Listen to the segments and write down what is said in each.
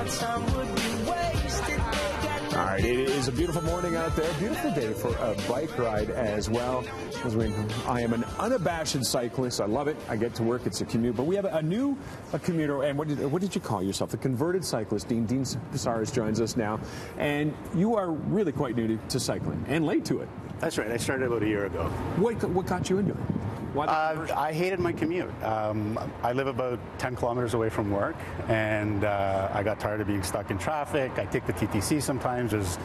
All right, it is a beautiful morning out there. Beautiful day for a bike ride as well. I am an unabashed cyclist. I love it. I get to work. It's a commute. But we have a new commuter. And what did you call yourself? The Converted Cyclist. Dean Saris joins us now. And you are really quite new to cycling and late to it. That's right. I started about a year ago. What got you into it? I hated my commute. I live about 10 kilometers away from work, and I got tired of being stuck in traffic. I take the TTC sometimes. There's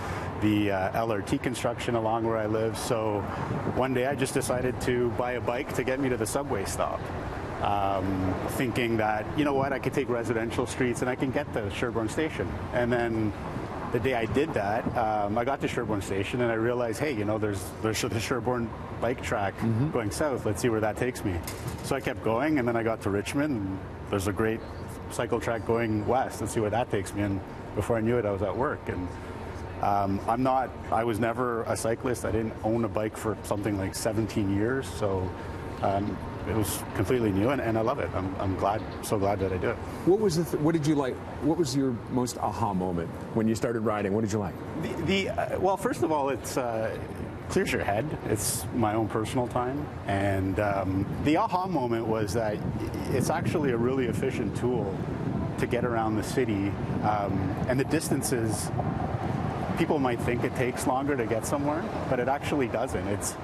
the LRT construction along where I live. So one day I just decided to buy a bike to get me to the subway stop, thinking that, you know what, I could take residential streets and I can get to Sherbourne Station. And then the day I did that, I got to Sherbourne Station and I realized, hey, you know, there's the Sherbourne bike track going south. Let's see where that takes me. So I kept going, and then I got to Richmond, and there's a great cycle track going west. Let's see where that takes me. And before I knew it, I was at work. And I was never a cyclist. I didn't own a bike for something like 17 years. So it was completely new, and I love it. I'm so glad that I do it. What did you like? What was your most aha moment when you started riding? What did you like? Well, first of all, it's clears your head. It's my own personal time, and the aha moment was that it's actually a really efficient tool to get around the city, and the distances. People might think it takes longer to get somewhere, but it actually doesn't. It's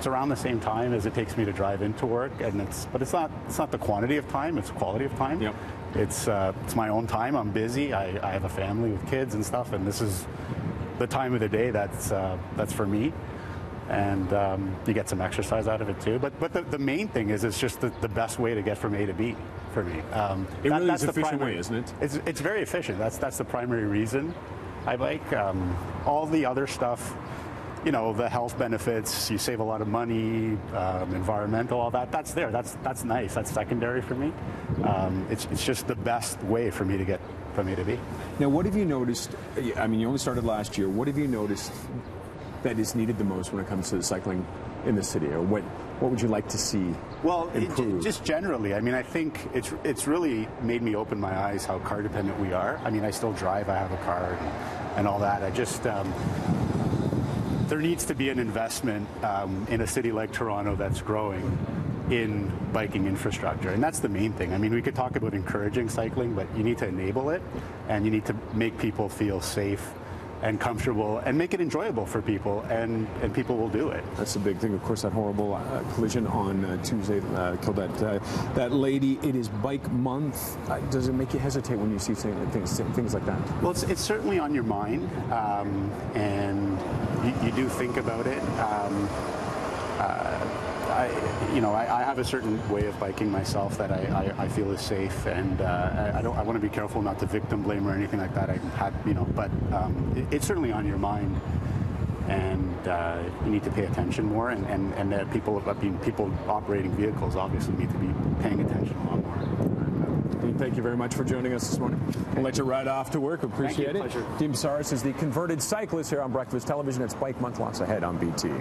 around the same time as it takes me to drive into work, but it's not the quantity of time, it's the quality of time. Yep. It's my own time. I'm busy. I have a family with kids and stuff, and this is the time of the day that's for me. And you get some exercise out of it too. But the main thing is it's just the best way to get from A to B for me. It really is an efficient way, isn't it? It's very efficient. That's the primary reason I bike. All the other stuff, you know, the health benefits, you save a lot of money, environmental, all that, that's there. That's nice. That's secondary for me. It's just the best way for me to get from A to B. Now, what have you noticed? I mean, you only started last year. What have you noticed that is needed the most when it comes to cycling in the city? Or what would you like to see improve? Just generally, I mean, I think it's really made me open my eyes how car dependent we are. I mean, I still drive. I have a car and all that. I just... there needs to be an investment in a city like Toronto that's growing in biking infrastructure, and that's the main thing. I mean, we could talk about encouraging cycling, but you need to enable it, and you need to make people feel safe and comfortable and make it enjoyable for people, and people will do it. That's the big thing. Of course, that horrible collision on Tuesday killed that lady. It is Bike Month. Does it make you hesitate when you see things like that? Well, it's certainly on your mind, and you do think about it. I have a certain way of biking myself that I feel is safe, and I want to be careful not to victim blame or anything like that. But it's certainly on your mind, and you need to pay attention more. And people operating vehicles obviously need to be paying attention a lot more. Thank you very much for joining us this morning. We'll let you ride off to work. Appreciate it. Pleasure. Dean Saris is the Converted Cyclist here on Breakfast Television. It's Bike Month. Lots ahead on BT.